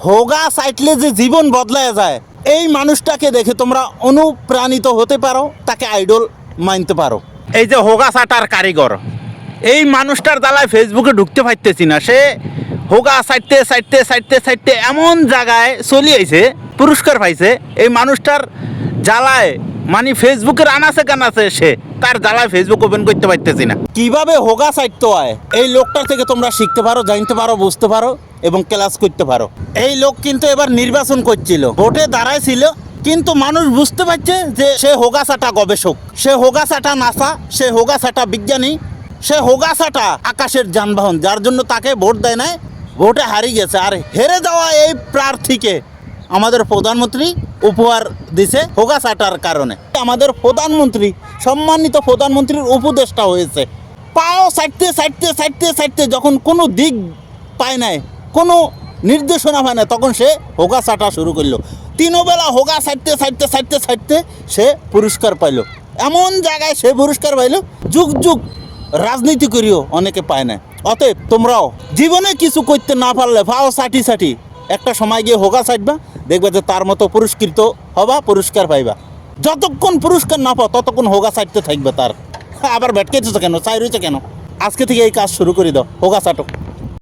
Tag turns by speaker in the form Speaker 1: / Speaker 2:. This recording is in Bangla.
Speaker 1: হোগা সাইটলে যে জীবন বদলায় যায়, এই মানুষটাকে দেখে তোমরা অনুপ্রাণিত হতে পারো, তাকে আইডল মানতে পারো। এই যে হোগা সাটার কারিগর, এই মানুষটার জ্বালায় ফেসবুকে ঢুকতে পারতেছি না। সে হোগা সাইটতে সাইটতে সাইটতে সাইটতে এমন জায়গায় চলে আইছে, পুরস্কার পাইছে। এই মানুষটার জ্বালায় মানে ফেসবুকের আনাচে কানাচে সে তার জ্বালায় ফেসবুক ওপেন করতে পারতেছি না। কিভাবে হোগা সাইটতে হয় এই লোকটার থেকে তোমরা শিখতে পারো, জানতে পারো, বুঝতে পারো এবং ক্লাস করতে পারো। এই লোক কিন্তু এবার নির্বাচন করছিল, ভোটে দাঁড়াইছিল, কিন্তু মানুষ বুঝতে পারছে যে সে হোগাসাটা গবেষক, সে হোগাসাটা নাসা, সে হোগাসাটা বিজ্ঞানী, সে হোগাসাটা আকাশের যানবাহন, যার জন্য তাকে ভোট দেয় নাই, ভোটে হারিয়ে গেছে। আর হেরে যাওয়া এই প্রার্থীকে আমাদের প্রধানমন্ত্রী উপহার দিছে হোগাসাটার কারণে। আমাদের প্রধানমন্ত্রী, সম্মানিত প্রধানমন্ত্রীর উপদেষ্টা হয়েছে। পাও সাইটতে সাইটতে সাইটতে সাইটতে যখন কোনো দিক পায় নাই, কোনো নির্দেশনা পায় না, তখন সে হোগাসাটা শুরু করলো। তিনবেলা হোগা সাইটতে সাইটতে সাইটতে সাইটতে সে পুরস্কার পাইল। এমন জায়গায় সে পুরস্কার পাইল, যুগ যুগ রাজনীতি করিও অনেকে পায় না। অতএব তোমরাও জীবনে কিছু করতে না পারলে পাও সাটি সাটি একটা সময় গিয়ে হোগা সাইটবা, দেখবে যে তার মতো পুরস্কৃত হবা, পুরস্কার পাইবা। যতক্ষণ পুরস্কার না পাও ততক্ষণ হোগা সাইটতে থাকবে। তার আবার ভেটকেছে কেন, চাই রয়েছে কেন? আজকে থেকে এই কাজ শুরু করে দাও, হোগা সাটো।